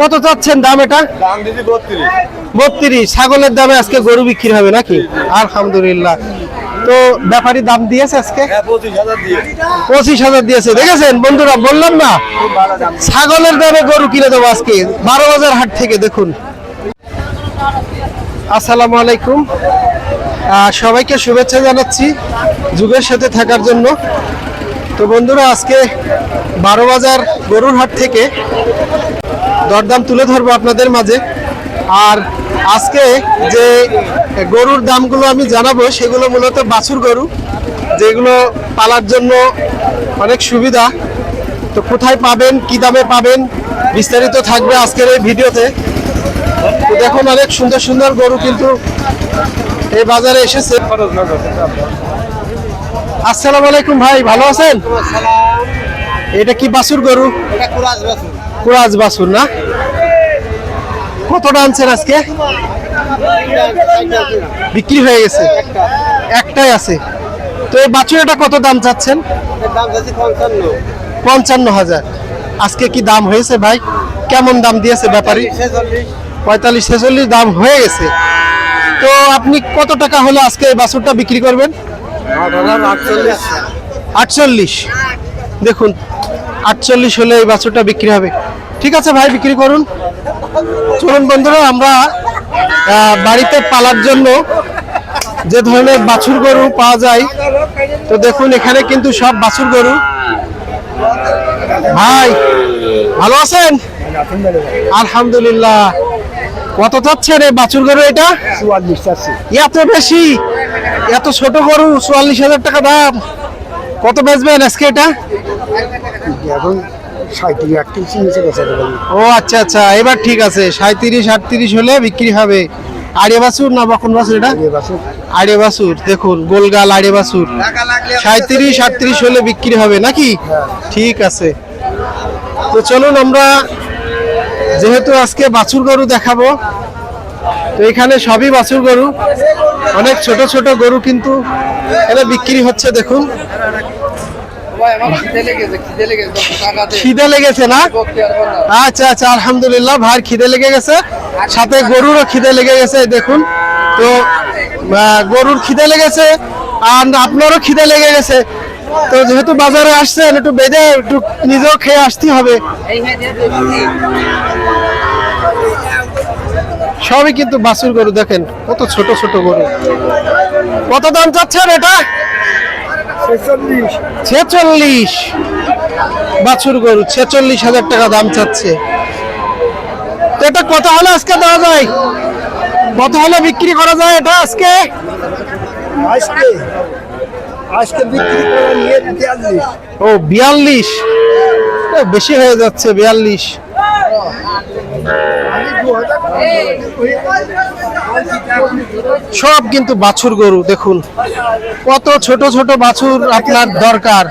কত চাচ্ছেন দাম? এটা দাম দিদি 32। ছাগলের দামে আজকে গরু বিক্রি হবে নাকি? আলহামদুলিল্লাহ। তো ব্যাপারী দাম দিয়েছে আজকে 25,000 দিয়ে। 25,000 দিয়েছে। দেখেছেন বন্ধুরা, বললাম না ছাগলের দামে গরু কিনে দেবো আজকে 12 হাট থেকে। দেখুন, আসসালামু আলাইকুম, সবাইকে শুভেচ্ছা জানাচ্ছি যুগের সাথে থাকার জন্য। তো বন্ধুরা, আজকে 12 গরুর হাট থেকে দরদাম তুলে ধরবো আপনাদের মাঝে। আর আজকে যে গরুর দামগুলো আমি জানাবো সেগুলো মূলত বাছুর গরু, যেগুলো পালার জন্য অনেক সুবিধা। তো কোথায় পাবেন, কি দামে পাবেন, বিস্তারিত থাকবে আজকের এই ভিডিওতে। তো দেখুন, অনেক সুন্দর সুন্দর গরু কিন্তু এই বাজারে এসেছে। আসসালামু আলাইকুম ভাই, ভালো আছেন? এটা কি বাছুর গরু? এটা কুরাজ বাছুর। কুরাজ বাছুর না? কতটা আনছেন আজকে? বিক্রি হয়ে গেছে, একটাই আছে। তো এই বাছুরটা কত দাম চাচ্ছেন? দাম যাচ্ছে 55। 55,000। আজকে কি দাম হয়েছে ভাই? কেমন দাম দিয়েছে ব্যাপারী? 45-46 দাম হয়ে গেছে। তো আপনি কত টাকা হলে আজকে এই বাছুরটা বিক্রি করবেন? 48। দেখুন, 48 হলে এই বাছুরটা বিক্রি হবে। ঠিক আছে ভাই, বিক্রি করুন। চলুন বন্ধুরা, আমরা বাড়িতে পালার জন্য যে ধরনের বাছুর গরু পাওয়া যায়, তো দেখুন এখানে কিন্তু সব বাছুর গরু। ভাই ভালো আছেন? আলহামদুলিল্লাহ। কত চাচ্ছেন এই বাছুর গরু? এটা 44 চাচ্ছি। এত বেশি? এত ছোট গরু 44,000 টাকা দাম। কত বেচবেন আজকে এটা? এখন 37-38 নিচে গেছে। ও আচ্ছা আচ্ছা, এবার ঠিক আছে। 37-38 হলে বিক্রি হবে। আড়ে বাছুর না বকন বাছুর? এটা আড়ে বাছুর। দেখুন, গোলগাল আড়ে বাছুর। 37-38 হলে বিক্রি হবে নাকি? ঠিক আছে। তো চলুন, আমরা যেহেতু আজকে বাছুর গরু দেখাবো, তো এখানে সবই বাছুর গরু। অনেক ছোট ছোট গরু কিন্তু এখানে বিক্রি হচ্ছে। দেখুন, খিদে লেগেছে না? আচ্ছা আচ্ছা, আলহামদুলিল্লাহ, ভাই খিদে লেগে গেছে, সাথে গরুরও খিদে লেগে গেছে। দেখুন, তো গরুর খিদে লেগেছে আর আপনারও খিদে লেগে গেছে। তো যেহেতু বাজারে আসছেন, একটু বেঁধে একটু নিজেও খেয়ে আসতে হবে। সবই কিন্তু বাছুর গরু। দেখেন কত ছোট ছোট গরু। কত দাম চাচ্ছেন এটা? 46। বাছুর গরু 46,000 টাকা দাম চাচ্ছে। তো এটা কত হলে আজকে দেওয়া যায়? কত হলে বিক্রি করা যায় এটা আজকে? আজকে বিক্রি করে নিয়ে 42। ও 42, বেশি হয়ে যাচ্ছে 42। সব কিন্তু বাছুর গরু। দেখুন কত ছোট ছোট বাছুর আপনার দরকার।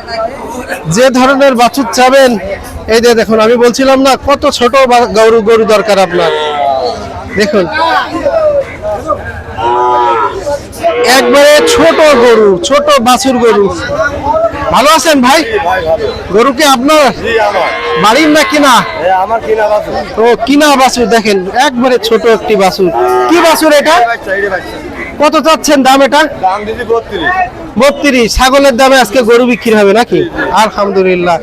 যে ধরনের বাছুর চাবেন, এই যে দেখুন, আমি বলছিলাম না কত ছোট গরু দরকার আপনার। দেখুন, একবারে ছোট গরু, ছোট বাছুর গরু। ভালো আছেন ভাই? গরু কি আপনার বাড়ির না কিনা? আমার কিনা বাছুর। ও কিনা বাছুর। দেখেন একবারে ছোট একটি বাছুর। কি বাছুর এটা? কত চাচ্ছেন দাম? এটা দাম দিদি 32। 32। ছাগলের দামে আজকে গরু বিক্রি হবে নাকি? আলহামদুলিল্লাহ।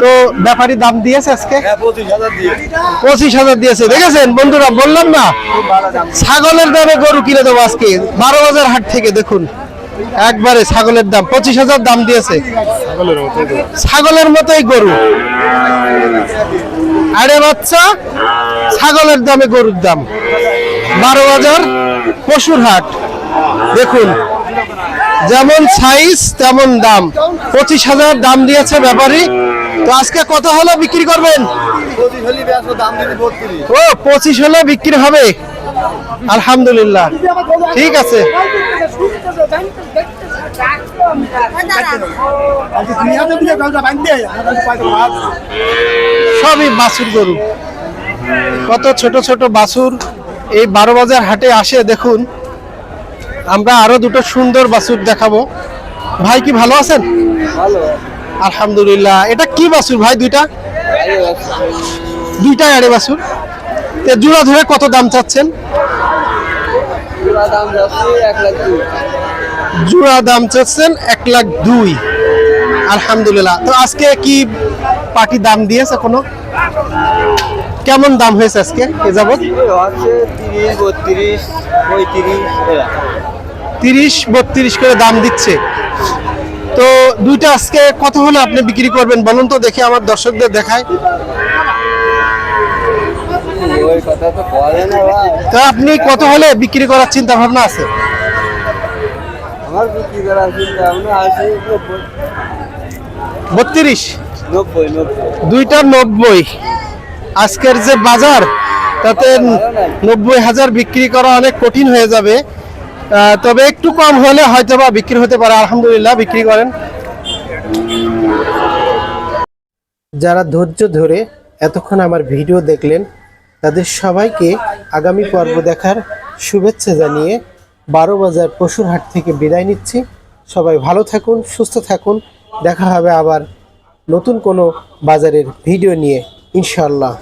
তো ব্যাপারী দাম দিয়েছে আজকে 25,000 দিয়ে। 25,000 দিয়েছে। দেখেছেন বন্ধুরা, বললাম না ছাগলের দামে গরু কিনে দেবো আজকে 12 হাট থেকে। দেখুন একবারে ছাগলের দাম 25,000 দাম দিয়েছে। ছাগলের মতোই গরু, আরে বাচ্চা, ছাগলের দামে গরুর দাম। 12 পশুর হাট। দেখুন, যেমন সাইজ তেমন দাম। 25,000 দাম দিয়েছে ব্যাপারী। তো আজকে কত হলে বিক্রি করবেন? 25 হলি বেচবো, দাম দিদি 32। ও 25 হলে বিক্রি হবে। আলহামদুলিল্লাহ, ঠিক আছে। সবই বাছুর গরু। কত ছোট ছোট বাছুর এই 12 হাটে আসে। দেখুন, আমরা আরো দুটো সুন্দর বাছুর দেখাবো। ভাই কি ভালো আছেন? আলহামদুলিল্লাহ। এটা কি বাছুর ভাই? দুইটা আড়ে বাছুর। তো জোড়া ধরে কত দাম চাচ্ছেন? পুরা দাম যাচ্ছে 1,02,000। জোড়া দাম চাচ্ছেন 1,02,000। আলহামদুলিল্লাহ। তো আজকে কি পাটি দাম দিয়েছে কোনো? কেমন দাম হয়েছে আজকে এ যাবৎ? হচ্ছে 30, 32, 35 এরা। 30-32 করে দাম দিচ্ছে। তো দুইটা আজকে কত হলে আপনি বিক্রি করবেন বলুন তো দেখি, আমার দর্শকদের দেখায়। ওই কথা তো বলে না ভাই। তো আপনি কত হলে বিক্রি করার চিন্তা ভাবনা আছে? আমার বিক্রি করা চিন্তা ভাবনা আছে 32, 90। দুইটা 90। আজকের যে বাজার তাতে 90,000 বিক্রি করা অনেক কঠিন হয়ে যাবে। তবে একটু কম হলে হয়তো বা বিক্রি হতে পারে। আলহামদুলিল্লাহ, বিক্রি করেন। যারা ধৈর্য ধরে এতক্ষণ আমার ভিডিও দেখলেন তাদের সবাইকে আগামী পর্ব দেখার শুভেচ্ছা জানিয়ে 12 বাজার পশুর হাট থেকে বিদায় নিচ্ছি। সবাই ভালো থাকুন, সুস্থ থাকুন। দেখা হবে আবার নতুন কোনো বাজারের ভিডিও নিয়ে ইনশাআল্লাহ।